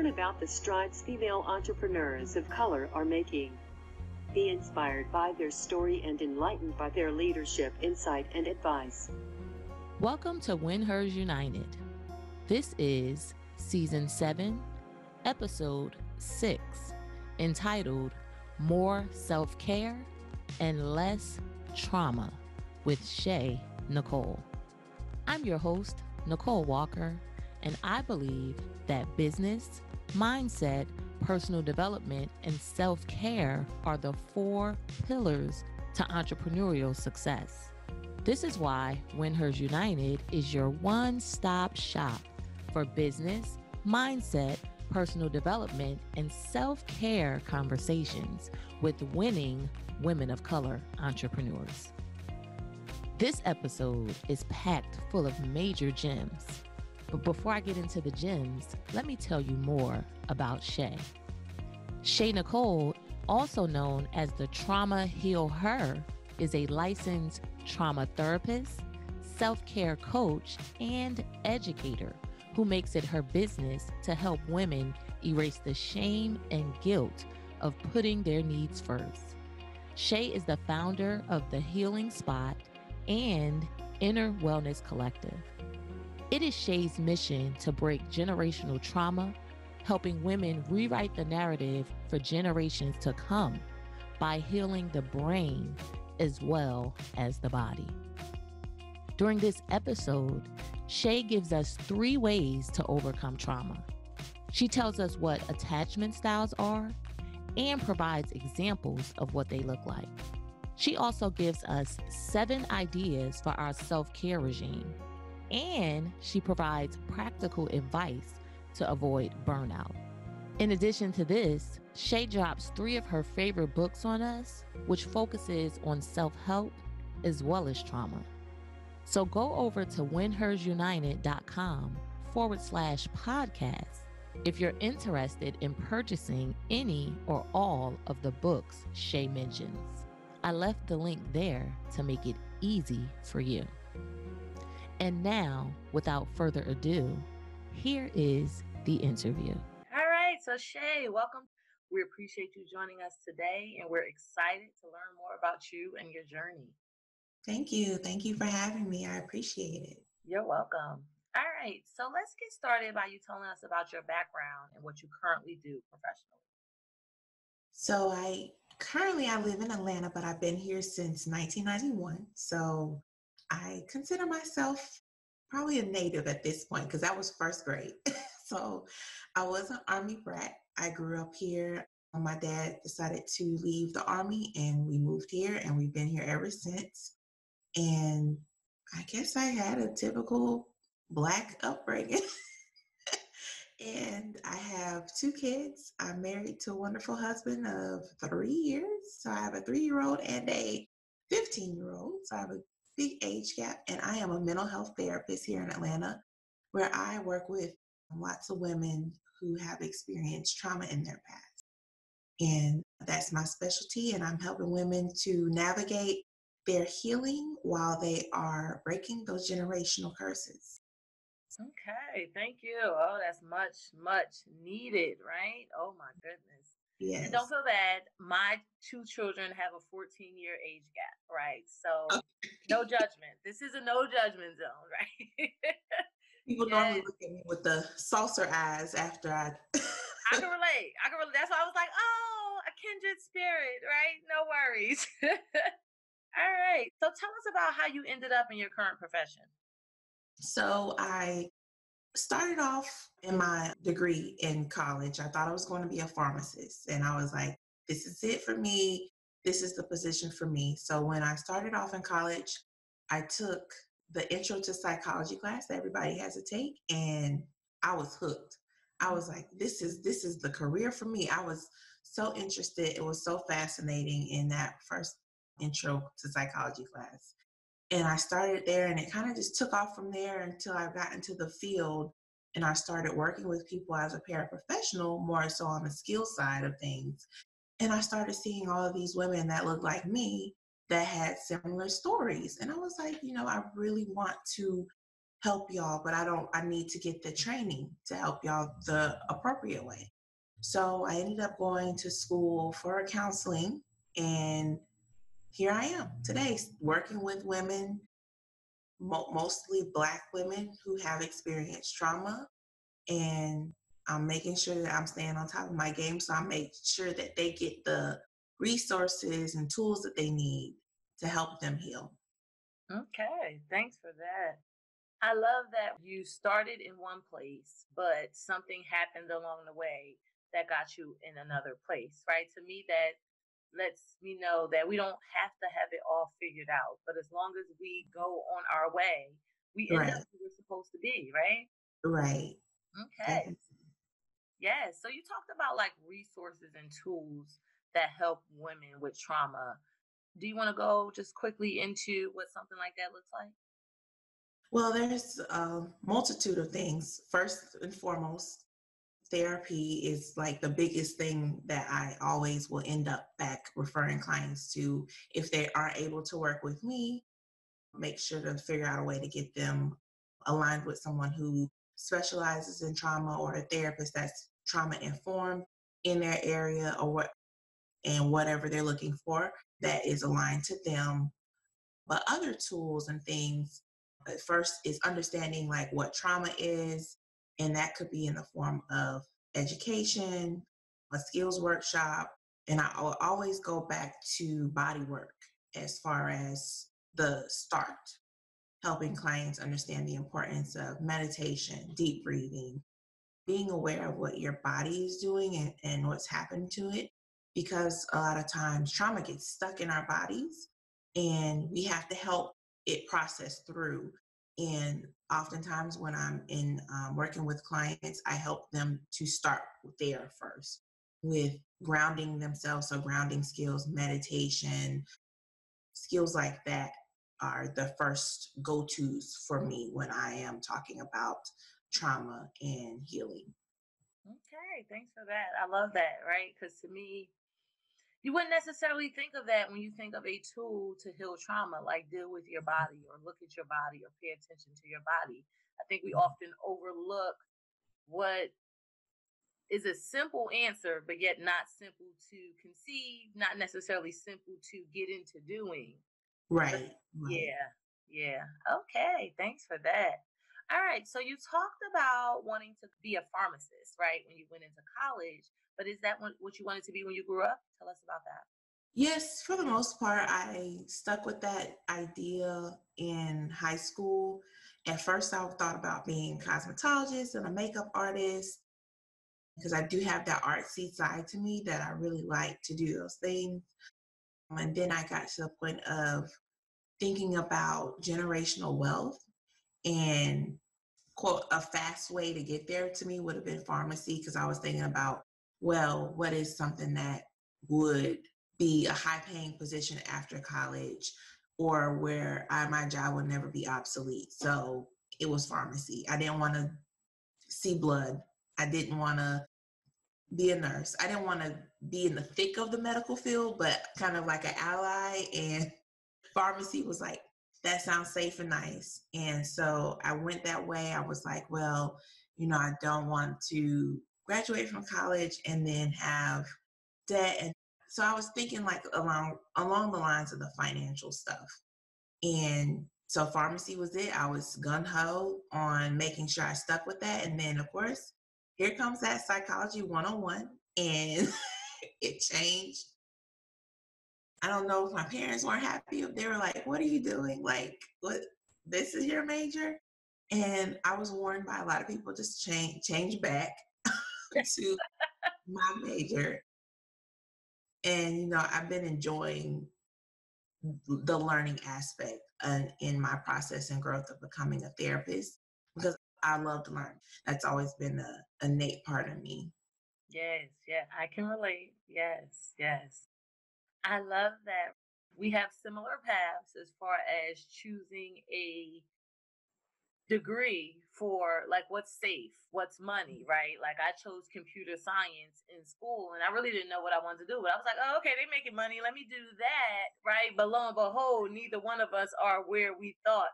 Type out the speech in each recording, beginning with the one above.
Learn about the strides female entrepreneurs of color are making. Be inspired by their story and enlightened by their leadership, insight, and advice. Welcome to When Hers United. This is Season 7, Episode 6, entitled More Self-Care and Less Trauma with Shae, Nicole. I'm your host, Nicole Walker, and I believe that business, mindset, personal development, and self-care are the 4 pillars to entrepreneurial success. This is why When Hers United is your one-stop shop for business, mindset, personal development, and self-care conversations with winning women of color entrepreneurs. This episode is packed full of major gems. But before I get into the gems, let me tell you more about Shae. Shae Nicole, also known as the Trauma Heal Her, is a licensed trauma therapist, self-care coach, and educator who makes it her business to help women erase the shame and guilt of putting their needs first. Shae is the founder of The Healing Spot and Inner Wellness Collective. It is Shae's mission to break generational trauma, helping women rewrite the narrative for generations to come by healing the brain as well as the body. During this episode, Shae gives us 3 ways to overcome trauma. She tells us what attachment styles are and provides examples of what they look like. She also gives us 7 ideas for our self-care regime, and she provides practical advice to avoid burnout. In addition to this, Shae drops 3 of her favorite books on us, which focuses on self-help as well as trauma. So go over to whenhersunited.com/podcast if you're interested in purchasing any or all of the books Shae mentions. I left the link there to make it easy for you. And now, without further ado, here is the interview. All right, so Shae, welcome. We appreciate you joining us today, and we're excited to learn more about you and your journey. Thank you. Thank you for having me. I appreciate it. You're welcome. All right, so let's get started by you telling us about your background and what you currently do professionally. So I live in Atlanta, but I've been here since 1991. So I consider myself probably a native at this point because that was first grade. So I was an Army brat. I grew up here. My dad decided to leave the Army and we moved here and we've been here ever since. And I guess I had a typical Black upbringing. And I have 2 kids. I'm married to a wonderful husband of 3 years. So I have a 3-year-old and a 15-year-old. So I have a big age gap. And I am a mental health therapist here in Atlanta, where I work with lots of women who have experienced trauma in their past. And that's my specialty. And I'm helping women to navigate their healing while they are breaking those generational curses. Okay, thank you. Oh, that's much, much needed, right? Oh my goodness. Yes. And don't feel bad. My 2 children have a 14-year age gap, right? So no judgment. This is a no judgment zone, right? People normally look at me with the saucer eyes after I can relate. That's why I was like, oh, a kindred spirit, right? No worries. All right. So tell us about how you ended up in your current profession. So I started off in my degree in college. I thought I was going to be a pharmacist. And I was like, this is it for me. This is the position for me. So when I started off in college, I took the intro to psychology class that everybody has to take. And I was hooked. I was like, this is the career for me. I was so interested. It was so fascinating in that first intro to psychology class. And I started there and it kind of just took off from there until I got into the field and I started working with people as a paraprofessional, more so on the skill side of things. And I started seeing all of these women that looked like me that had similar stories. And I was like, I really want to help y'all, but I need to get the training to help y'all the appropriate way. So I ended up going to school for counseling, and here I am today working with women, mostly Black women who have experienced trauma, and I'm making sure that I'm staying on top of my game. So I make sure that they get the resources and tools that they need to help them heal. Okay, thanks for that. I love that you started in one place, but something happened along the way that got you in another place, right? To me, that lets me know that we don't have to have it all figured out, but as long as we go on our way, we end up Right, where we're supposed to be, right? right. Okay. Definitely. Yeah. So you talked about like resources and tools that help women with trauma. Do you want to go just quickly into what something like that looks like? Well, there's a multitude of things. First and foremost, therapy is like the biggest thing that I always will end up back referring clients to. If they aren't able to work with me, make sure to figure out a way to get them aligned with someone who specializes in trauma, or a therapist that's trauma informed in their area, or what, and whatever they're looking for that is aligned to them. But other tools and things, first is understanding like what trauma is, and that could be in the form of education, a skills workshop, and I will always go back to body work as far as the start, helping clients understand the importance of meditation, deep breathing, being aware of what your body is doing, and what's happened to it. Because a lot of times trauma gets stuck in our bodies, and we have to help it process through. And oftentimes when I'm in working with clients, I help them to start there first with grounding themselves. So grounding skills, meditation, skills like that are the first go-tos for me when I am talking about trauma and healing. Okay, thanks for that. I love that, right? Because to me, you wouldn't necessarily think of that when you think of a tool to heal trauma, like deal with your body or look at your body or pay attention to your body. I think we often overlook what is a simple answer, but yet not simple to conceive, not necessarily simple to get into doing. But Right, right. yeah, yeah. Okay, thanks for that. All right, so you talked about wanting to be a pharmacist, right, when you went into college, but is that what you wanted to be when you grew up? Tell us about that. Yes, for the most part, I stuck with that idea in high school. At first, I thought about being a cosmetologist and a makeup artist, because I do have that artsy side to me that I really like to do those things. And then I got to the point of thinking about generational wealth, and quote, a fast way to get there to me would have been pharmacy, because I was thinking about, well, what is something that would be a high paying position after college, or where my job would never be obsolete. So it was pharmacy. I didn't want to see blood. I didn't want to be a nurse. I didn't want to be in the thick of the medical field, but kind of like an ally. And pharmacy was like, that sounds safe and nice. And so I went that way. I was like, well, I don't want to graduate from college and then have debt. And so I was thinking like along the lines of the financial stuff. And so pharmacy was it. I was gun ho on making sure I stuck with that. And then of course, here comes that psychology 101, and it changed. I don't know if my parents weren't happy, if they were like, what are you doing? Like, what, this is your major? And I was warned by a lot of people, just change back to my major. And I've been enjoying the learning aspect in my process and growth of becoming a therapist, because I love to learn. That's always been a innate part of me. Yes, yeah, I can relate. Yes, yes. I love that we have similar paths as far as choosing a degree for like what's safe, what's money, right? Like I chose computer science in school and I really didn't know what I wanted to do, but I was like, oh, okay, they're making money. Let me do that, right? But lo and behold, neither one of us are where we thought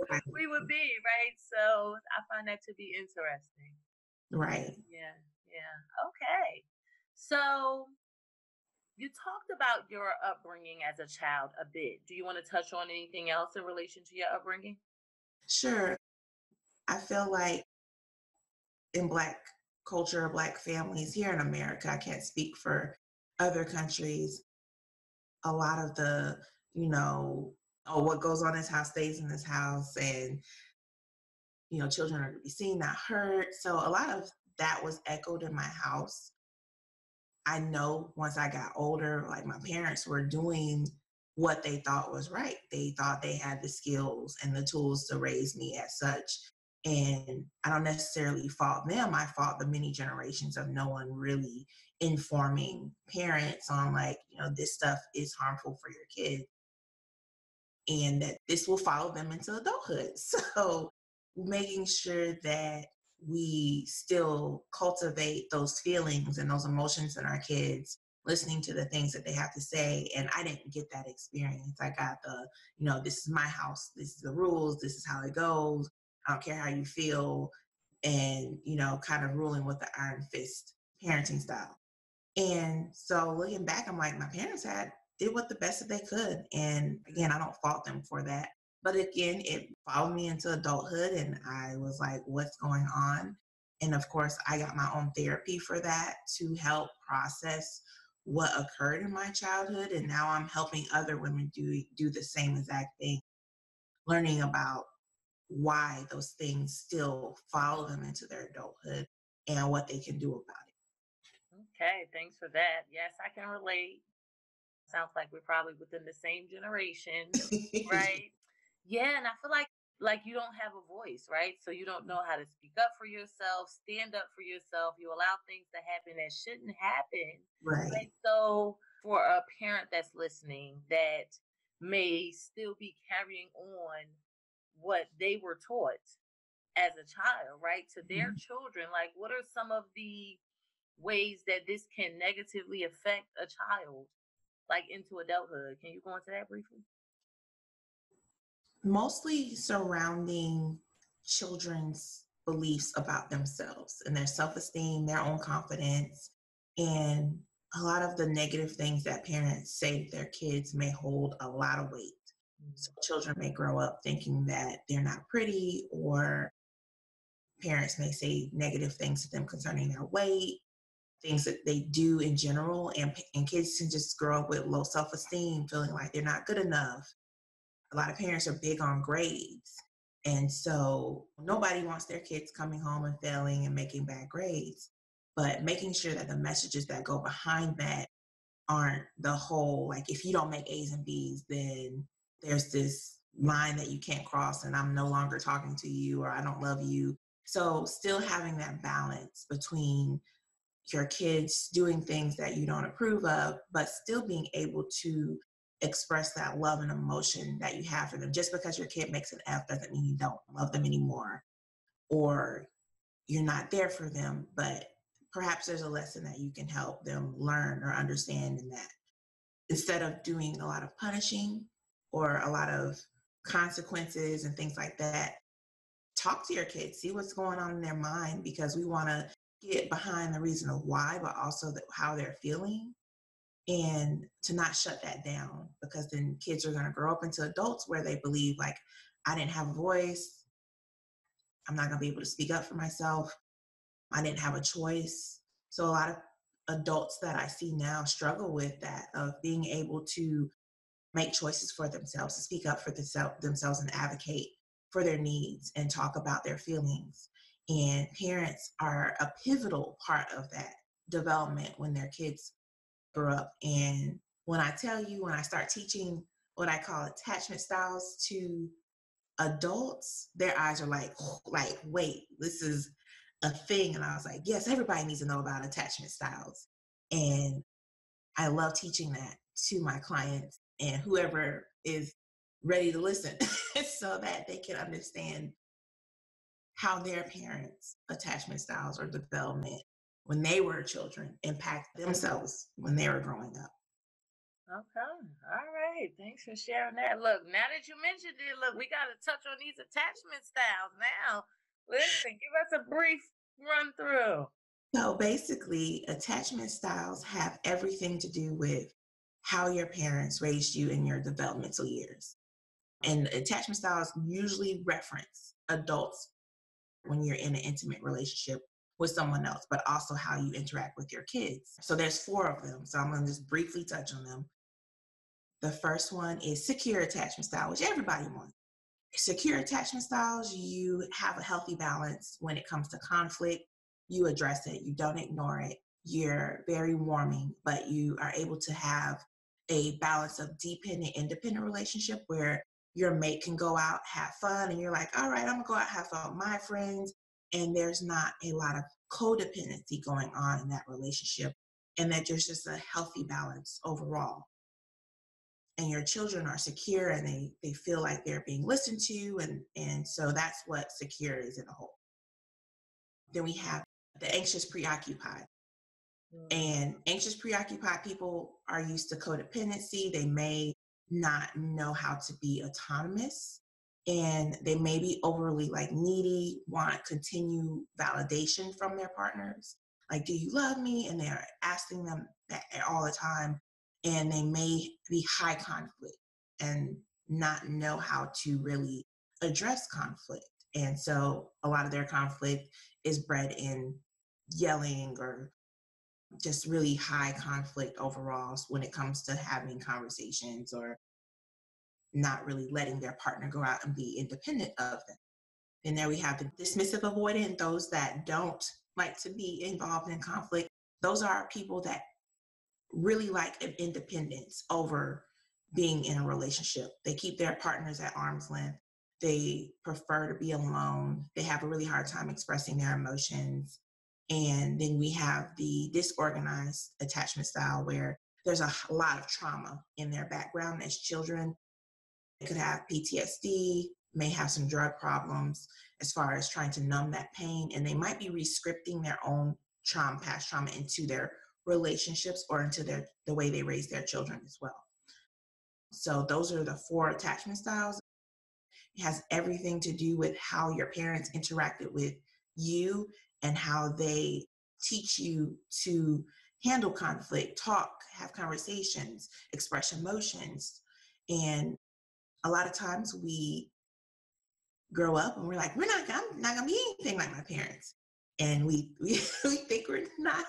Right. we would be, right? So I find that to be interesting. Right. Yeah, yeah. Okay. So you talked about your upbringing as a child a bit. Do you want to touch on anything else in relation to your upbringing? Sure. I feel like in Black culture, Black families here in America, I can't speak for other countries, a lot of the, you know, oh, what goes on in this house stays in this house, and, children are to be seen, not heard. So a lot of that was echoed in my house. I know once I got older, like my parents were doing what they thought was right. They thought they had the skills and the tools to raise me as such. And I don't necessarily fault them. I fault the many generations of no one really informing parents on, like, this stuff is harmful for your kids and that this will follow them into adulthood. So making sure that we still cultivate those feelings and those emotions in our kids, listening to the things that they have to say. And I didn't get that experience. I got this is my house, this is the rules, this is how it goes. I don't care how you feel. And, kind of ruling with the iron fist parenting style. And so looking back, I'm like, my parents did what the best that they could. And again, I don't fault them for that. But again, it followed me into adulthood and I was like, what's going on? And of course, I got my own therapy for that to help process what occurred in my childhood. And now I'm helping other women do the same exact thing, learning about why those things still follow them into their adulthood and what they can do about Okay, thanks for that. Yes, I can relate. Sounds like we're probably within the same generation, it. right? Yeah, and I feel like you don't have a voice, right? So you don't know how to speak up for yourself, stand up for yourself. You allow things to happen that shouldn't happen, Right. right? So for a parent that's listening that may still be carrying on what they were taught as a child, right, to their children, like what are some of the ways that this can negatively affect a child like into adulthood? Can you go into that briefly? Mostly surrounding children's beliefs about themselves and their self-esteem, their own confidence, and a lot of the negative things that parents say to their kids may hold a lot of weight. So children may grow up thinking that they're not pretty, or parents may say negative things to them concerning their weight, things that they do in general, and kids can just grow up with low self-esteem, feeling like they're not good enough. A lot of parents are big on grades. And so nobody wants their kids coming home and failing and making bad grades, but making sure that the messages that go behind that aren't the whole, like, if you don't make A's and B's, then there's this line that you can't cross and I'm no longer talking to you or I don't love you. So still having that balance between your kids doing things that you don't approve of, but still being able to express that love and emotion that you have for them. Just because your kid makes an F doesn't mean you don't love them anymore or you're not there for them, but perhaps there's a lesson that you can help them learn or understand in that. Instead of doing a lot of punishing or a lot of consequences and things like that, talk to your kids, see what's going on in their mind, because we want to get behind the reason of why, but also how they're feeling, and to not shut that down, because then kids are going to grow up into adults where they believe, like, I didn't have a voice, I'm not going to be able to speak up for myself, I didn't have a choice. So a lot of adults that I see now struggle with that, of being able to make choices for themselves, to speak up for themselves and advocate for their needs and talk about their feelings. And parents are a pivotal part of that development when their kids grow up. And when I tell you, when I start teaching what I call attachment styles to adults, their eyes are like, wait, this is a thing. And I was like, yes, everybody needs to know about attachment styles. And I love teaching that to my clients and whoever is ready to listen. so that they can understand how their parents' attachment styles or development when they were children impact themselves when they were growing up. Okay. All right. Thanks for sharing that. Look, now that you mentioned it, look, we got to touch on these attachment styles now. Listen, give us a brief run through. So basically, attachment styles have everything to do with how your parents raised you in your developmental years. And attachment styles usually reference adults when you're in an intimate relationship with someone else, but also how you interact with your kids. So there's 4 of them. So I'm going to just briefly touch on them. The first one is secure attachment style, which everybody wants. Secure attachment styles, you have a healthy balance when it comes to conflict. You address it, you don't ignore it. You're very warming, but you are able to have a balance of dependent, independent relationship where your mate can go out, have fun, and you're like, all right, I'm gonna go out, have fun with my friends. And there's not a lot of codependency going on in that relationship, and that there's just a healthy balance overall. And your children are secure and they feel like they're being listened to. And so that's what secure is in a whole. Then we have the anxious preoccupied. And anxious preoccupied people are used to codependency. They may not know how to be autonomous, and they may be overly like needy, want continued validation from their partners. Like, do you love me? And they're asking them that all the time. And they may be high conflict and not know how to really address conflict. And so a lot of their conflict is bred in yelling or just really high conflict overall when it comes to having conversations or not really letting their partner go out and be independent of them. And there we have the dismissive avoidant, those that don't like to be involved in conflict. Those are people that really like independence over being in a relationship. They keep their partners at arm's length. They prefer to be alone. They have a really hard time expressing their emotions. And then we have the disorganized attachment style where there's a lot of trauma in their background as children. They could have PTSD, may have some drug problems as far as trying to numb that pain. And they might be rescripting their own trauma, past trauma into their relationships or into the way they raise their children as well. So those are the 4 attachment styles. It has everything to do with how your parents interacted with you and how they teach you to handle conflict, talk, have conversations, express emotions. And a lot of times we grow up and we're like, I'm not gonna be anything like my parents. And we think we're not.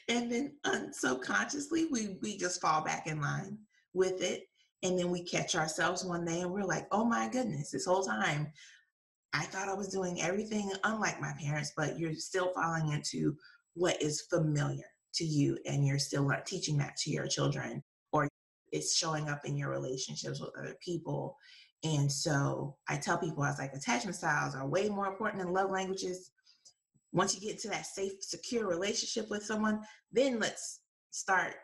And then subconsciously, we just fall back in line with it. And then we catch ourselves one day and we're like, oh my goodness, this whole time, I thought I was doing everything unlike my parents, but you're still falling into what is familiar to you. And you're still teaching that to your children, or it's showing up in your relationships with other people. And so I tell people, I was like, attachment styles are way more important than love languages. Once you get into that safe, secure relationship with someone, then let's start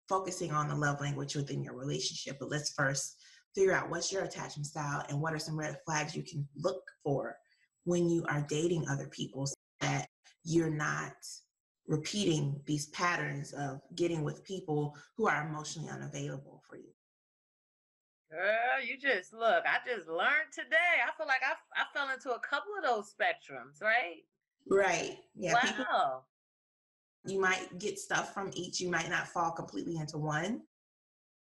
focusing on the love language within your relationship. But let's first figure out what's your attachment style and what are some red flags you can look for when you are dating other people so that you're not repeating these patterns of getting with people who are emotionally unavailable for you. Girl, you just look, I just learned today. I feel like I fell into a couple of those spectrums, right? Right. Yeah. Wow. People, you might get stuff from each. You might not fall completely into one.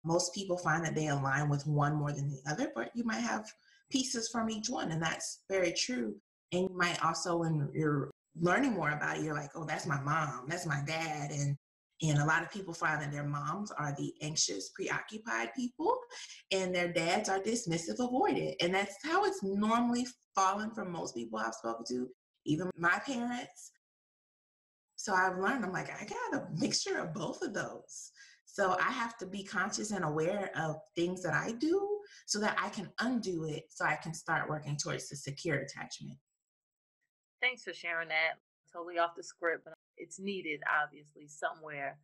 Most people find that they align with one more than the other, but you might have pieces from each one, and that's very true. And you might also, when you're learning more about it, you're like, oh, that's my mom, that's my dad. And a lot of people find that their moms are the anxious, preoccupied people, and their dads are dismissive, avoidant. And that's how it's normally fallen for most people I've spoken to, even my parents. So I've learned, I'm like, I got a mixture of both of those. So I have to be conscious and aware of things that I do so that I can undo it, so I can start working towards the secure attachment. Thanks for sharing that. Totally off the script, but it's needed, obviously, somewhere.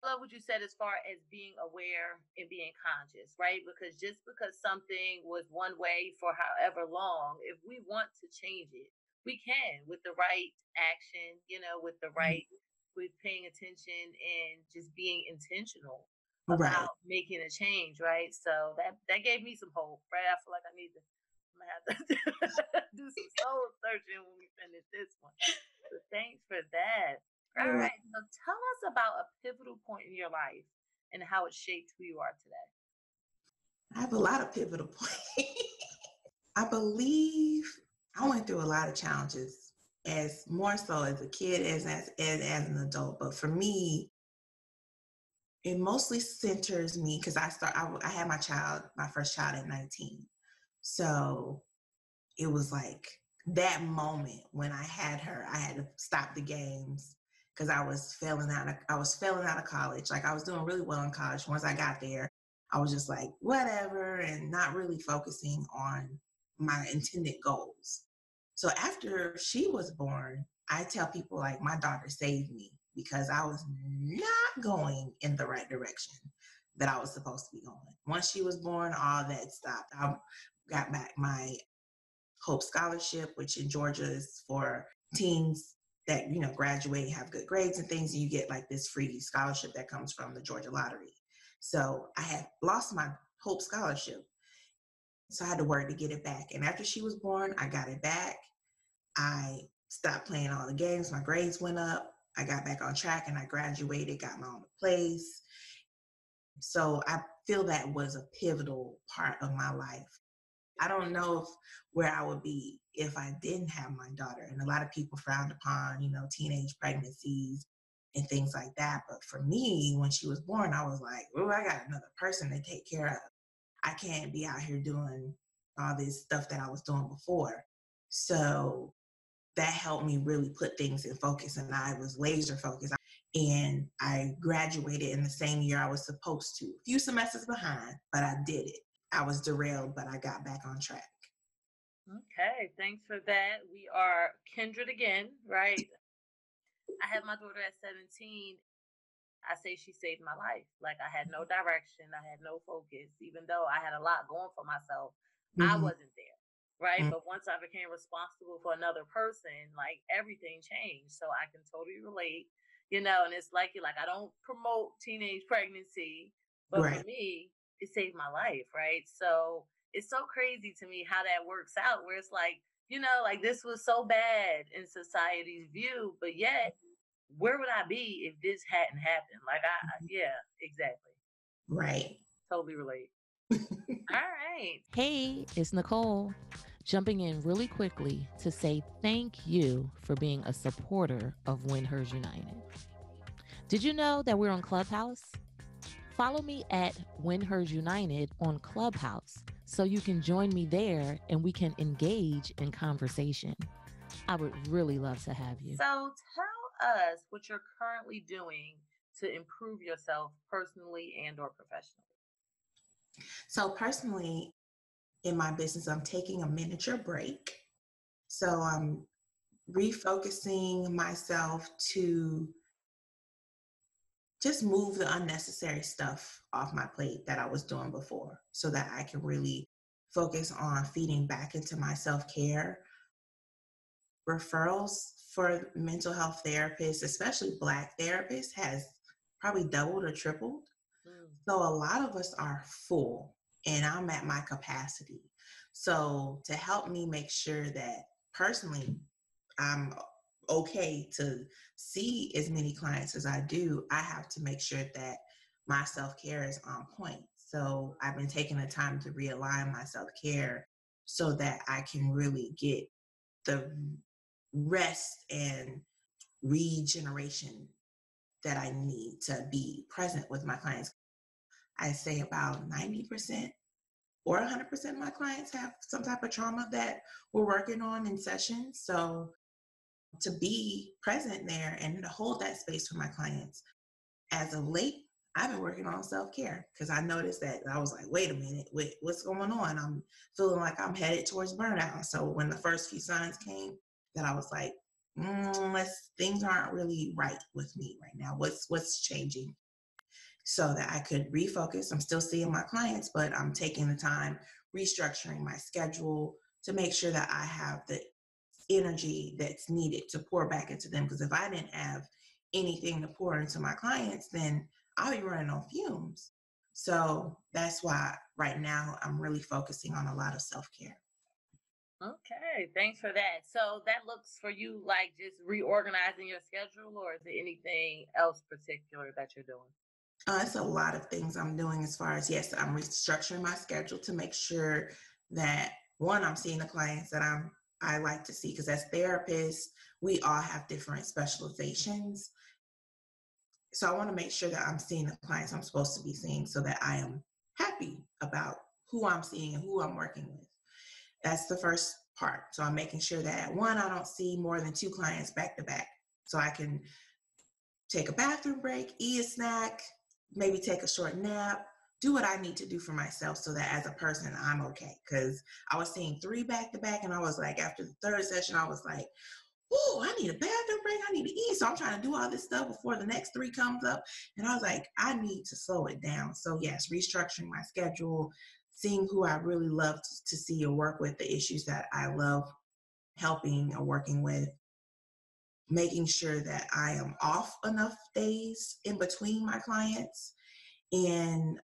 I love what you said as far as being aware and being conscious, right? Because just because something was one way for however long, if we want to change it, we can with the right action, with the right, with paying attention and just being intentional Right. about making a change, right? So that gave me some hope, right? I feel like I'm gonna have to do some soul searching when we finish this one. So thanks for that. All You're right. So tell us about a pivotal point in your life and how it shaped who you are today. I have a lot of pivotal points. I believe I went through a lot of challenges as more so as a kid as an adult. But for me, it mostly centers me because I had my first child at 19. So it was like that moment when I had her, I had to stop the games because I was failing out of college. Like I was doing really well in college. Once I got there, I was just like, whatever, and not really focusing on my intended goals. So after she was born, I tell people like my daughter saved me because I was not going in the right direction that I was supposed to be going. Once she was born, all that stopped. I got back my Hope Scholarship, which in Georgia is for teens that, graduate, have good grades and things, and you get like this free scholarship that comes from the Georgia lottery. So I had lost my Hope Scholarship. So I had to work to get it back. And after she was born, I got it back. I stopped playing all the games. My grades went up. I got back on track and I graduated, got my own place. So I feel that was a pivotal part of my life. I don't know where I would be if I didn't have my daughter. And a lot of people frowned upon, teenage pregnancies and things like that. But for me, when she was born, I was like, oh, I got another person to take care of. I can't be out here doing all this stuff that I was doing before. So that helped me really put things in focus, and I was laser focused. And I graduated in the same year I was supposed to. A few semesters behind, but I did it. I was derailed, but I got back on track. Okay, thanks for that. We are kindred again, right? I had my daughter at 17. I say she saved my life. Like I had no direction, I had no focus, even though I had a lot going for myself. I Mm-hmm. wasn't there, right? Mm-hmm. But once I became responsible for another person, like everything changed. So I can totally relate, and it's like you like I don't promote teenage pregnancy, but for Right. me, it saved my life, right? So it's so crazy to me how that works out where it's like, like this was so bad in society's view, but yet where would I be if this hadn't happened? Like yeah, exactly. Right. Totally relate. All right. Hey, it's Nicole, jumping in really quickly to say thank you for being a supporter of When Hers United. Did you know that we're on Clubhouse? Follow me at When Hers United on Clubhouse so you can join me there and we can engage in conversation. I would really love to have you. So tell us what you're currently doing to improve yourself personally and or professionally. So personally, in my business, I'm taking a miniature break. So I'm refocusing myself to just move the unnecessary stuff off my plate that I was doing before so that I can really focus on feeding back into my self-care. Referrals for mental health therapists, especially Black therapists, has probably doubled or tripled. So a lot of us are full and I'm at my capacity. So to help me make sure that personally I'm okay to see as many clients as I do, I have to make sure that my self-care is on point. So I've been taking the time to realign my self-care so that I can really get the rest and regeneration that I need to be present with my clients. I say about 90% or 100% of my clients have some type of trauma that we're working on in sessions. So to be present there and to hold that space for my clients. As of late, I've been working on self-care because I noticed that I was like, wait a minute, what's going on? I'm feeling like I'm headed towards burnout. So when the first few signs came, that I was like, things aren't really right with me right now. What's changing? so that I could refocus. I'm still seeing my clients, but I'm taking the time, restructuring my schedule to make sure that I have the energy that's needed to pour back into them. Because if I didn't have anything to pour into my clients, then I'll be running on fumes. So that's why right now I'm really focusing on a lot of self-care. Okay, thanks for that. So that looks for you like just reorganizing your schedule, or is there anything else particular that you're doing? It's a lot of things I'm doing as far as, yes, I'm restructuring my schedule to make sure that one, I'm seeing the clients that I like to see, because as therapists, we all have different specializations. So I want to make sure that I'm seeing the clients I'm supposed to be seeing so that I am happy about who I'm seeing and who I'm working with. That's the first part. So I'm making sure that one, I don't see more than 2 clients back to back. So I can take a bathroom break, eat a snack, maybe take a short nap, do what I need to do for myself so that as a person, I'm okay. Because I was seeing 3 back to back, and I was like, after the third session, I was like, oh, I need a bathroom break. I need to eat. So I'm trying to do all this stuff before the next 3 comes up. And I was like, I need to slow it down. So yes, restructuring my schedule, seeing who I really love to see or work with, the issues that I love helping or working with, making sure that I am off enough days in between my clients, and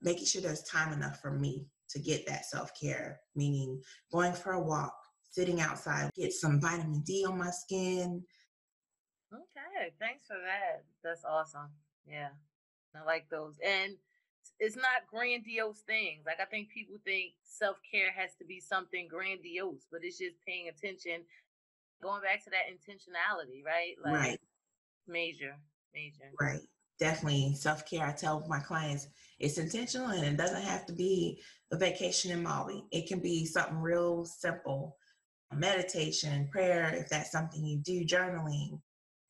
making sure there's time enough for me to get that self-care, meaning going for a walk, sitting outside, get some vitamin D on my skin. Okay, thanks for that. That's awesome. Yeah, I like those. And it's not grandiose things. Like, I think people think self care has to be something grandiose, but it's just paying attention, going back to that intentionality, right? Like, Right, major, major. right. Definitely self-care. I tell my clients it's intentional, and it doesn't have to be a vacation in Maui. It can be something real simple, meditation, prayer, if that's something you do, journaling,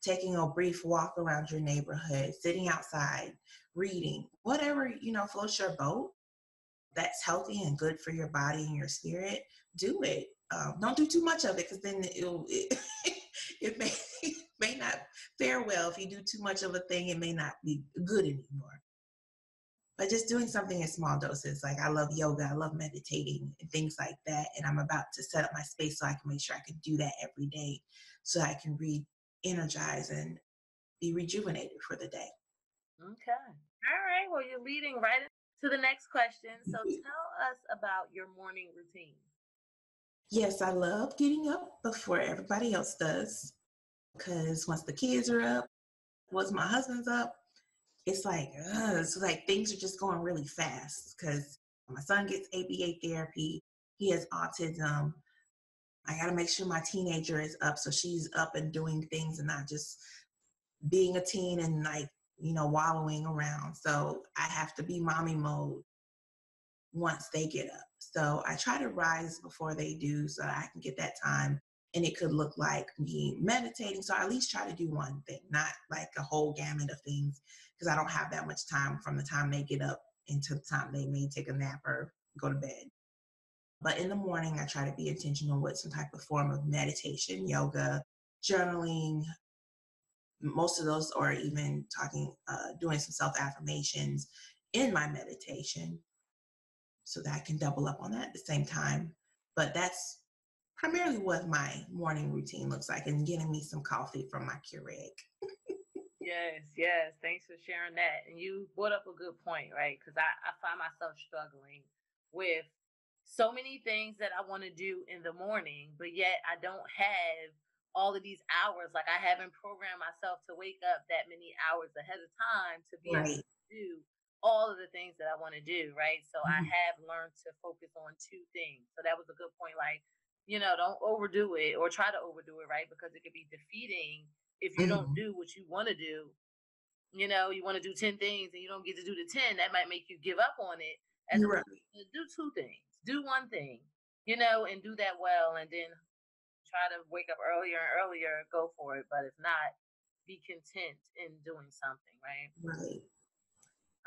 taking a brief walk around your neighborhood, sitting outside, reading, whatever, floats your boat, that's healthy and good for your body and your spirit, do it. Don't do too much of it, because then it may, may not fare well. If you do too much of a thing, it may not be good anymore. But just doing something in small doses. Like, I love yoga, I love meditating and things like that. And I'm about to set up my space so I can make sure I can do that every day so I can re-energize and be rejuvenated for the day. Okay. All right. Well, you're leading right into the next question. So tell us about your morning routine. Yes, I love getting up before everybody else does, because once the kids are up, once my husband's up, it's like things are just going really fast, because my son gets ABA therapy. He has autism. I got to make sure my teenager is up, so she's up and doing things and not just being a teen and like, wallowing around. So I have to be mommy mode once they get up. So I try to rise before they do so I can get that time. And it could look like me meditating. So I at least try to do one thing, not like a whole gamut of things, because I don't have that much time from the time they get up until the time they may take a nap or go to bed. But in the morning, I try to be intentional with some type of form of meditation, yoga, journaling. Most of those are even doing some self affirmations in my meditation, so that I can double up on that at the same time. But that's primarily what my morning routine looks like, and getting me some coffee from my Keurig. Yes, yes. Thanks for sharing that. And you brought up a good point, right? Because I find myself struggling with so many things that I want to do in the morning, but yet I don't have all of these hours. Like, I haven't programmed myself to wake up that many hours ahead of time to be able Right. to do all of the things that I want to do, right? So I Mhm. have learned to focus on 2 things. So that was a good point. Like, don't overdo it or try to overdo it, right? Because it could be defeating if you don't Mhm. do what you want to do. You want to do 10 things and you don't get to do the 10, that might make you give up on it, as You're right. opposed to do 2 things, do one thing, and do that well, and then try to wake up earlier and earlier, go for it. But if not, be content in doing something, right? Right.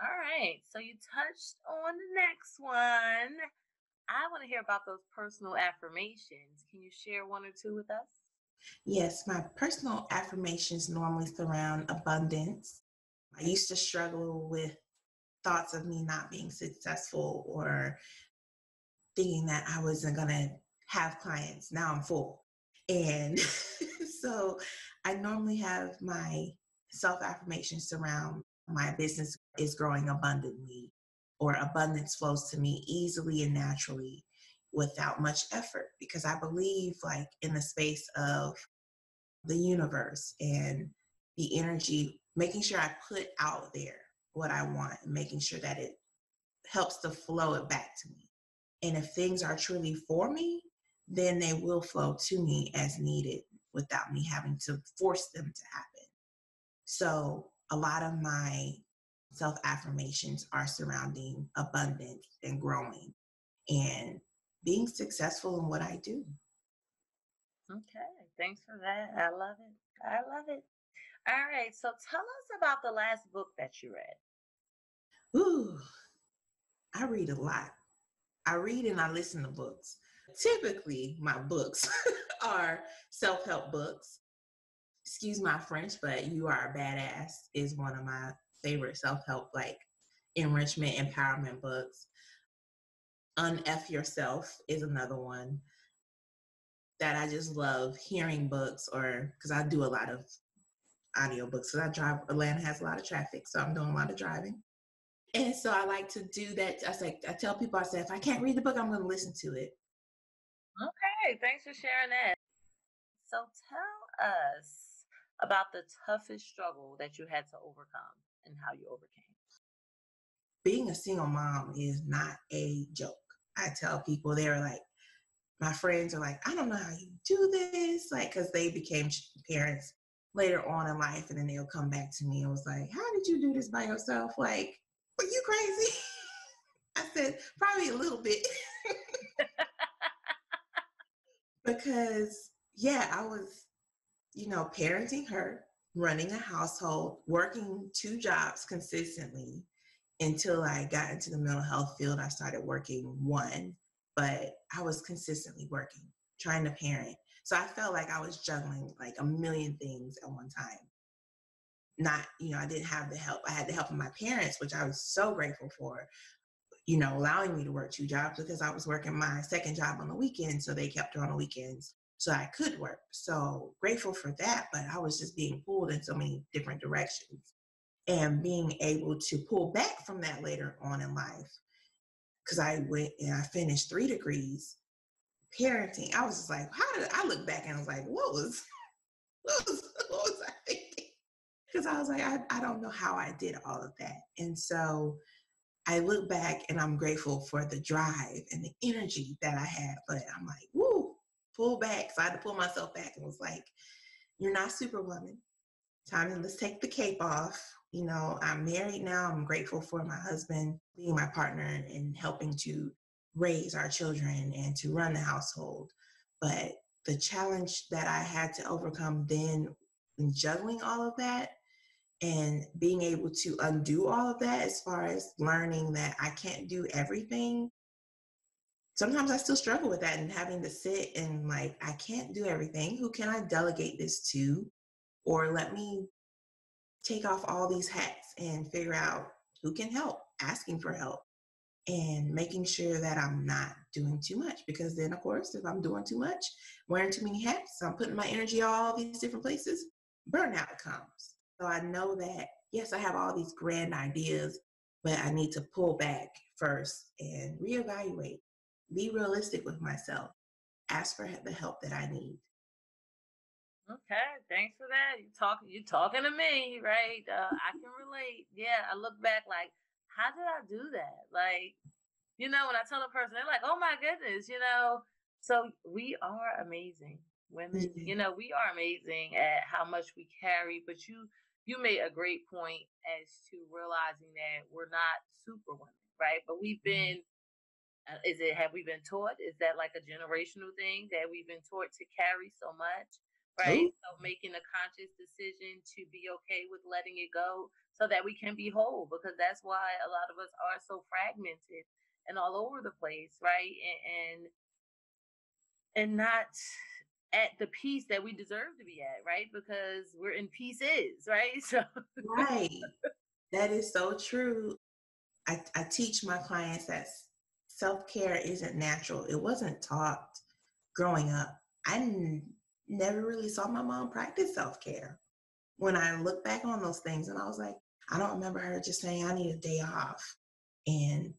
All right. So you touched on the next one. I want to hear about those personal affirmations. Can you share 1 or 2 with us? Yes, my personal affirmations normally surround abundance. I used to struggle with thoughts of me not being successful or thinking that I wasn't going to have clients. Now I'm full. And so I normally have my self affirmations surround my business is growing abundantly, or abundance flows to me easily and naturally without much effort, because I believe like in the space of the universe and the energy, making sure I put out there what I want and making sure that it helps to flow it back to me. And if things are truly for me, then they will flow to me as needed without me having to force them to happen. So a lot of my self affirmations are surrounding abundance and growing and being successful in what I do. Okay, thanks for that. I love it. I love it. All right, so tell us about the last book that you read. Ooh, I read a lot. I read and I listen to books. Typically, my books are self-help books. Excuse my French, but You Are a Badass is one of my favorite self-help, like enrichment, empowerment books. Unf Yourself is another one that I just love hearing books, or because I do a lot of audiobooks. So I drive, Atlanta has a lot of traffic, so I'm doing a lot of driving. And so I like to do that. I tell people, I say, if I can't read the book, I'm going to listen to it. Okay, thanks for sharing that. So tell us about the toughest struggle that you had to overcome and how you overcame. Being a single mom is not a joke. I tell people, they're like, my friends are like, I don't know how you do this, like, because they became parents later on in life, and then they'll come back to me and was like, how did you do this by yourself? Like, are you crazy? I said, probably a little bit. Because, yeah, I was, parenting her, running a household, working 2 jobs consistently until I got into the mental health field. I started working 1, but I was consistently working, trying to parent. So I felt like I was juggling like a million things at one time. Not, I didn't have the help. I had the help of my parents, which I was so grateful for, allowing me to work 2 jobs, because I was working my second job on the weekends. So they kept her on the weekends so I could work. So grateful for that. But I was just being pulled in so many different directions, and being able to pull back from that later on in life. Because I went and I finished 3 degrees parenting. I was just like, how did I look back and I was like, what was I thinking? Because I was like, I don't know how I did all of that. And so I look back and I'm grateful for the drive and the energy that I had. But I'm like, woo, pull back. So I had to pull myself back and was like, you're not Superwoman. Time to let's take the cape off. I'm married now. I'm grateful for my husband being my partner and helping to raise our children and to run the household. But the challenge that I had to overcome then in juggling all of that and being able to undo all of that, as far as learning that I can't do everything. Sometimes I still struggle with that, and having to sit and like, I can't do everything. Who can I delegate this to? Or let me take off all these hats and figure out who can help, asking for help, and making sure that I'm not doing too much. Because then, of course, if I'm doing too much, wearing too many hats, I'm putting my energy all these different places, burnout comes. So I know that, yes, I have all these grand ideas, but I need to pull back first and reevaluate, be realistic with myself, ask for the help that I need. Okay, thanks for that. You talking to me, right? I can relate. Yeah, I look back like, how did I do that? Like, when I tell a person, they're like, oh my goodness, So we are amazing women. Mm-hmm. We are amazing at how much we carry. But you made a great point as to realizing that we're not superwomen, right? But we've been. Have we been taught? Is that like a generational thing that we've been taught to carry so much? Right. Ooh. So making a conscious decision to be okay with letting it go so that we can be whole, because that's why a lot of us are so fragmented and all over the place, right? And not at the peace that we deserve to be at, right? Because we're in pieces, right? So Right. That is so true. I teach my clients that self-care isn't natural. It wasn't taught growing up. Never really saw my mom practice self-care. When I look back on those things, and I was like, I don't remember her just saying, I need a day off. And,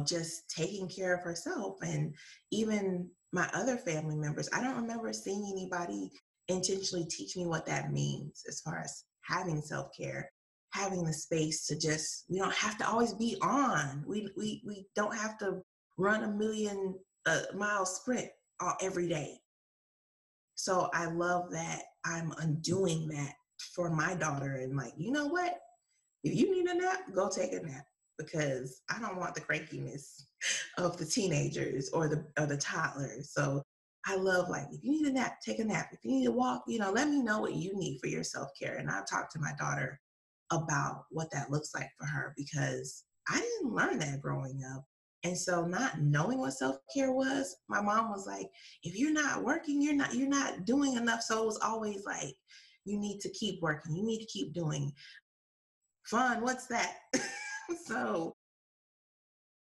just taking care of herself. And even my other family members, I don't remember seeing anybody intentionally teach me what that means as far as having self-care, having the space to just, we don't have to always be on. We don't have to run a million mile sprint every day. So I love that I'm undoing that for my daughter, and like, you know what? If you need a nap, go take a nap, because I don't want the crankiness of the teenagers or the toddlers. So I love, like, if you need a nap, take a nap. If you need to walk, let me know what you need for your self-care. And I've talked to my daughter about what that looks like for her, because I didn't learn that growing up. And so not knowing what self-care was, my mom was like, if you're not working, you're not doing enough. So it was always like, you need to keep working. You need to keep doing fun. What's that? So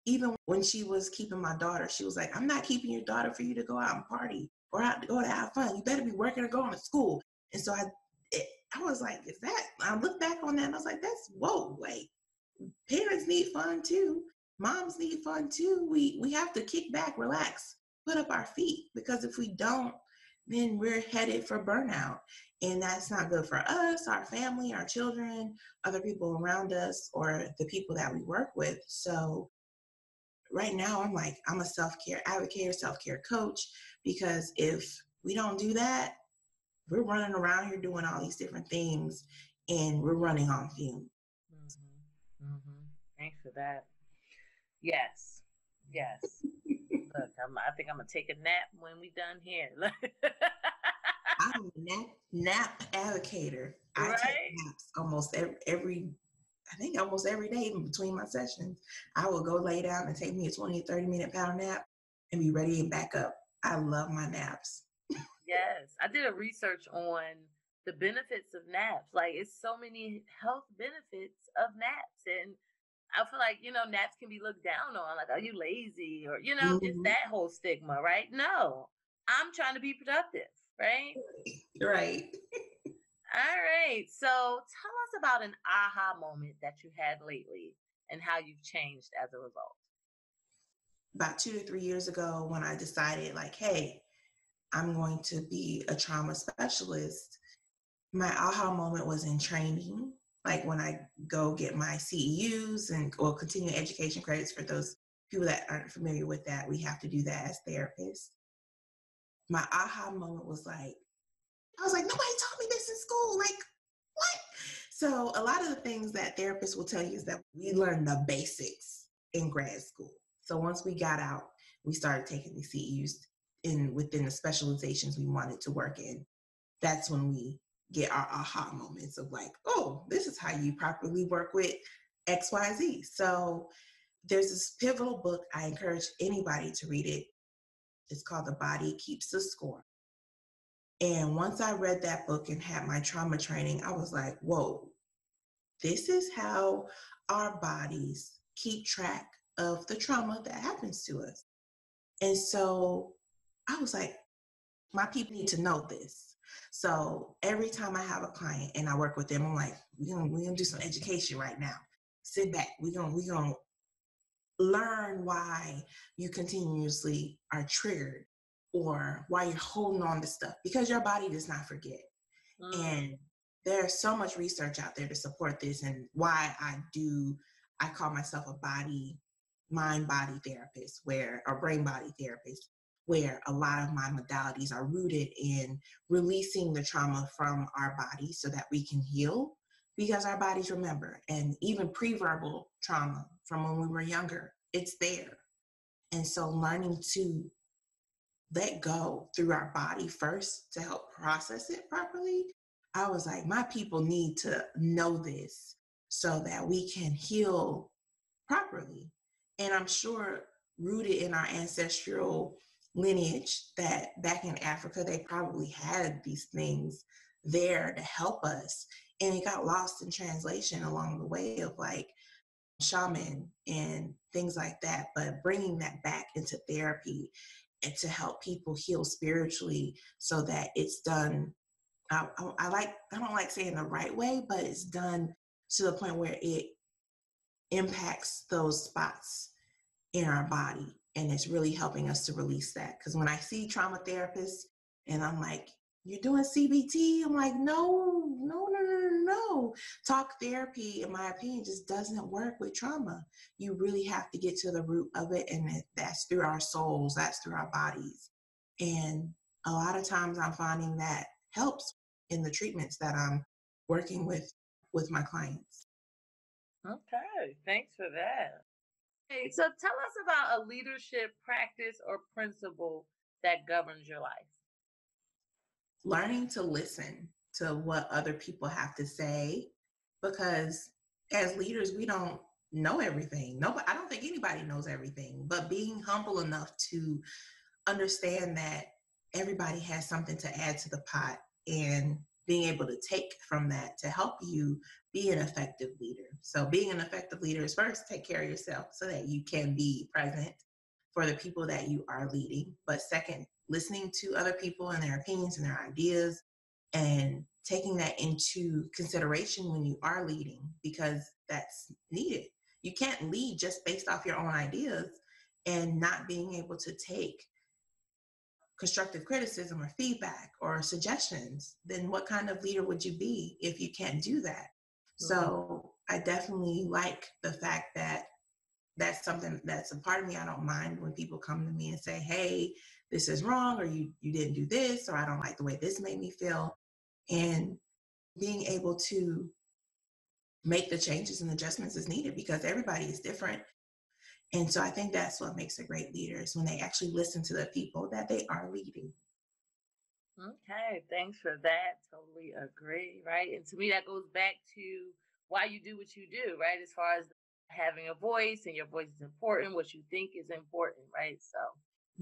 even when she was keeping my daughter, she was like, I'm not keeping your daughter for you to go out and party or out to go to have fun. You better be working or going to school. And so I was like, is that, I look back on that and I was like, that's, whoa, wait, parents need fun too. Moms need fun too. We have to kick back, relax, put up our feet, because if we don't, then we're headed for burnout. And that's not good for us, our family, our children, other people around us, or the people that we work with. So right now I'm a self-care advocate, self-care coach, because if we don't do that, we're running around here doing all these different things and we're running on fumes. Thanks for that. Yes. Look, I think I'm gonna take a nap when we done here. I'm a nap advocator. Right? I take naps almost almost every day in between my sessions. I will go lay down and take me a 20 or 30-minute power nap and be ready and back up. I love my naps. Yes. I did a research on the benefits of naps. Like, it's so many health benefits of naps. And I feel like, naps can be looked down on. Like, are you lazy? Or, just that whole stigma, right? No, I'm trying to be productive, right? Right. All right. So tell us about an aha moment that you had lately and how you've changed as a result. About 2 to 3 years ago, when I decided, like, hey, I'm going to be a trauma specialist, my aha moment was in training. Like when I go get my CEUs or continuing education credits, for those people that aren't familiar with that, we have to do that as therapists. My aha moment was like, I was like, nobody taught me this in school. Like, what? So a lot of the things that therapists will tell you is that we learn the basics in grad school. So once we got out, we started taking the CEUs within the specializations we wanted to work in. That's when we get our aha moments of like, oh, this is how you properly work with XYZ. So there's this pivotal book. I encourage anybody to read it. It's called The Body Keeps the Score. And once I read that book and had my trauma training, I was like, whoa, this is how our bodies keep track of the trauma that happens to us. And so I was like, my people need to know this. So every time I have a client and I work with them, I'm like, we're gonna do some education right now. Sit back. We're gonna learn why you continuously are triggered or why you're holding on to stuff, because your body does not forget. And there's so much research out there to support this, and why I call myself a mind-body therapist, or brain-body therapist, where a lot of my modalities are rooted in releasing the trauma from our body so that we can heal, because our bodies remember. And even pre-verbal trauma from when we were younger, it's there. And so learning to let go through our body first to help process it properly, I was like, my people need to know this so that we can heal properly. And I'm sure rooted in our ancestral lineage that back in Africa, they probably had these things there to help us. And it got lost in translation along the way of like shaman and things like that. But bringing that back into therapy and to help people heal spiritually so that it's done. I don't like saying the right way, but it's done to the point where it impacts those spots in our body. And it's really helping us to release that. Because when I see trauma therapists and I'm like, you're doing CBT? I'm like, no. Talk therapy, in my opinion, just doesn't work with trauma. You really have to get to the root of it. And that's through our souls, that's through our bodies. And a lot of times I'm finding that helps in the treatments that I'm working with my clients. Okay, thanks for that. Hey, so tell us about a leadership practice or principle that governs your life. Learning to listen to what other people have to say, because as leaders, we don't know everything. Nobody, I don't think anybody knows everything, but being humble enough to understand that everybody has something to add to the pot and being able to take from that to help you be an effective leader. So being an effective leader is first, take care of yourself so that you can be present for the people that you are leading. But second, listening to other people and their opinions and their ideas and taking that into consideration when you are leading, because that's needed. You can't lead just based off your own ideas and not being able to take constructive criticism or feedback or suggestions. Then what kind of leader would you be if you can't do that? So I definitely like the fact that that's something that's a part of me. I don't mind when people come to me and say, hey, this is wrong, or you didn't do this, or I don't like the way this made me feel. And being able to make the changes and adjustments as needed, because everybody is different. And so I think that's what makes a great leader, is when they actually listen to the people that they are leading. Okay, thanks for that. Totally agree, right? And to me, that goes back to why you do what you do, right? As far as having a voice, and your voice is important, what you think is important, right? So,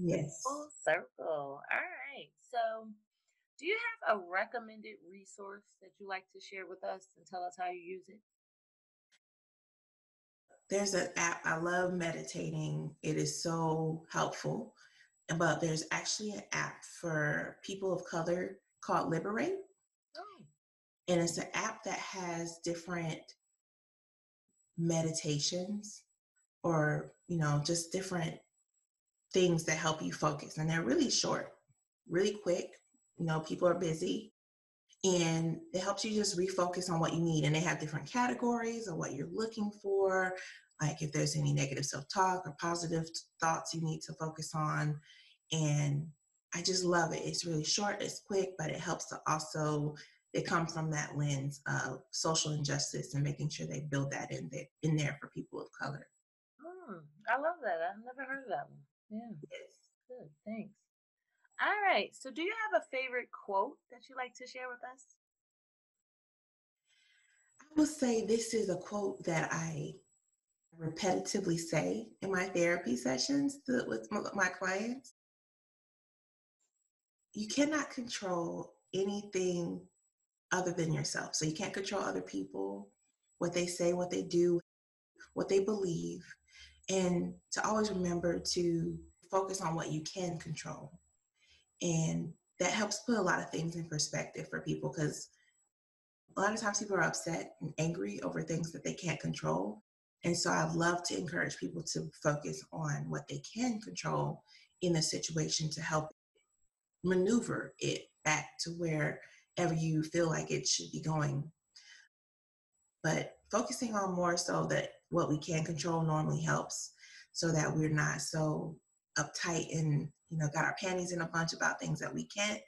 Yes. full circle. All right. So, do you have a recommended resource that you like to share with us and tell us how you use it? There's an app. I love meditating. It is so helpful. But there's actually an app for people of color called Liberate. Oh. And it's an app that has different meditations or, just different things that help you focus. And they're really short, really quick. People are busy. And it helps you just refocus on what you need. And they have different categories of what you're looking for, like if there's any negative self-talk or positive thoughts you need to focus on. And I just love it. It's really short, it's quick, but it helps to also, it comes from that lens of social injustice and making sure they build that in there for people of color. I love that. I've never heard of that one. Yeah. Yes. Good. Thanks. All right. So, do you have a favorite quote that you like to share with us? I would say this is a quote that I repetitively say in my therapy sessions with my clients. You cannot control anything other than yourself. So you can't control other people, what they say, what they do, what they believe, and to always remember to focus on what you can control. And that helps put a lot of things in perspective for people, because a lot of times people are upset and angry over things that they can't control. And so I love to encourage people to focus on what they can control in a situation to help maneuver it back to wherever you feel like it should be going. But focusing on more so that what we can control normally helps, so that we're not so uptight and got our panties in a bunch about things that we can't.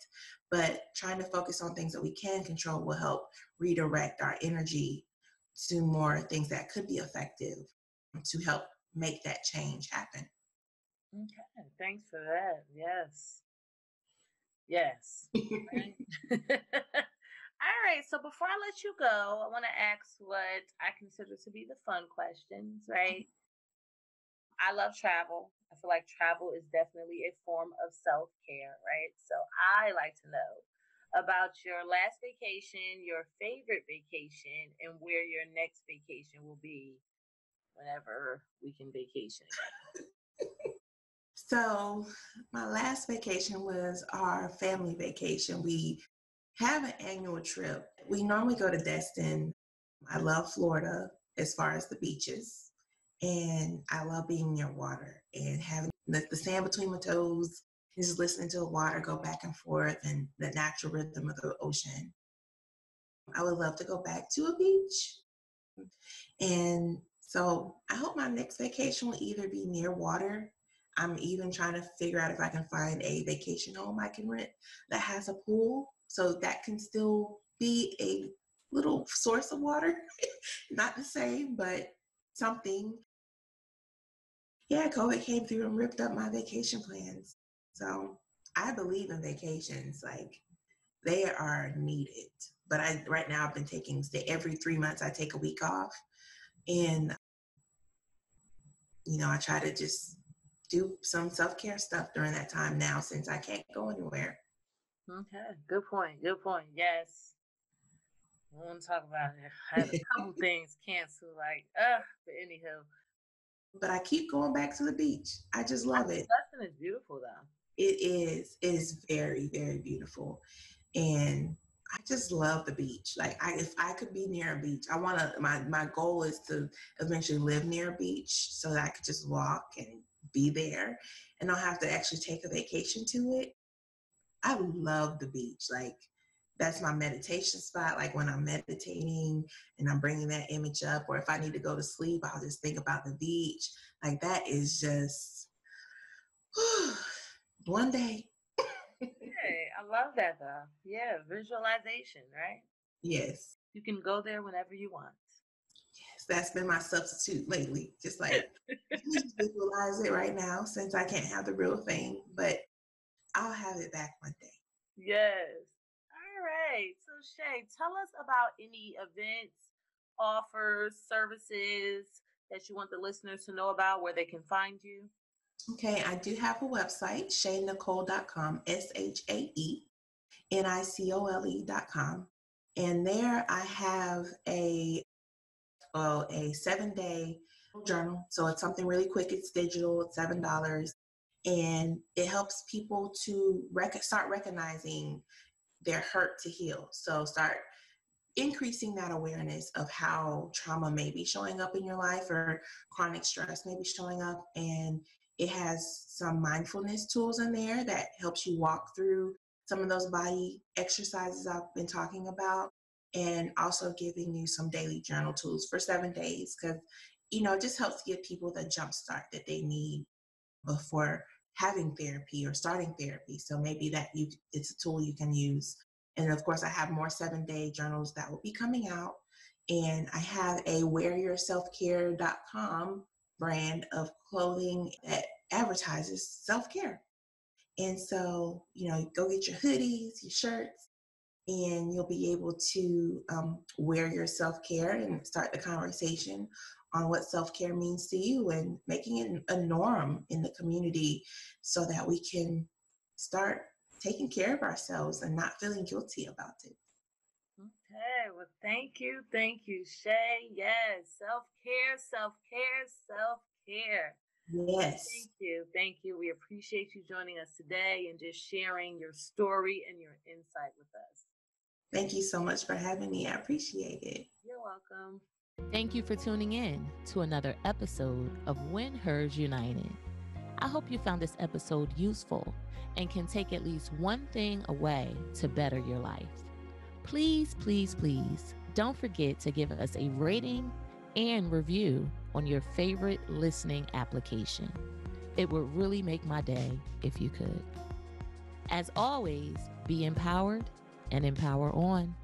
But trying to focus on things that we can control will help redirect our energy to more things that could be effective to help make that change happen. Okay, thanks for that. Yes. Yes. Right. All right. So before I let you go, I want to ask what I consider to be the fun questions, right? I love travel. I feel like travel is definitely a form of self-care, right? So I like to know, about your last vacation, your favorite vacation, and where your next vacation will be whenever we can vacation again. So, my last vacation was our family vacation. We have an annual trip. We normally go to Destin. I love Florida as far as the beaches, and I love being near water and having the sand between my toes, just listening to the water go back and forth and the natural rhythm of the ocean. I would love to go back to a beach. And so I hope my next vacation will either be near water. I'm even trying to figure out if I can find a vacation home I can rent that has a pool so that can still be a little source of water. Not the same, but something. Yeah, COVID came through and ripped up my vacation plans. So I believe in vacations. Like, they are needed. But right now I've been taking every 3 months I take a week off. And I try to just do some self-care stuff during that time now since I can't go anywhere. Okay, good point. Good point. Yes. I want to talk about it. I had a couple things canceled, but anywho. But I keep going back to the beach. I just love it. Lessen is beautiful though. It is. It is very, very beautiful. And I just love the beach. Like, if I could be near a beach, my goal is to eventually live near a beach so that I could just walk and be there and not have to actually take a vacation to it. I love the beach. Like, that's my meditation spot. Like, when I'm meditating and I'm bringing that image up, or if I need to go to sleep, I'll just think about the beach. Like, that is just one day. Hey, I love that though. Yeah, visualization, right? Yes. You can go there whenever you want. Yes, that's been my substitute lately. Just like, just visualize it right now since I can't have the real thing, but I'll have it back one day. Yes. All right. So Shae, tell us about any events, offers, services that you want the listeners to know about, where they can find you. Okay, I do have a website, shaenicole.com, ShaeNicole.com. And there I have a 7-day journal. So it's something really quick. It's digital. It's $7. And it helps people to start recognizing their hurt to heal. So start increasing that awareness of how trauma may be showing up in your life or chronic stress may be showing up. And it has some mindfulness tools in there that helps you walk through some of those body exercises I've been talking about, and also giving you some daily journal tools for 7 days, because it just helps give people the jump start that they need before having therapy or starting therapy. So maybe it's a tool you can use. And of course, I have more 7-day journals that will be coming out. And I have a wearyourselfcare.com brand of clothing that advertises self-care. And so, go get your hoodies, your shirts, and you'll be able to wear your self-care and start the conversation on what self-care means to you and making it a norm in the community so that we can start taking care of ourselves and not feeling guilty about it. Okay, well, thank you, Shae. Yes, self-care, self-care, self-care. Yes. Thank you. We appreciate you joining us today and just sharing your story and your insight with us. Thank you so much for having me. I appreciate it. You're welcome. Thank you for tuning in to another episode of When Hers United. I hope you found this episode useful and can take at least one thing away to better your life. Please, please, please don't forget to give us a rating and review on your favorite listening application. It would really make my day if you could. As always, be empowered and empower on.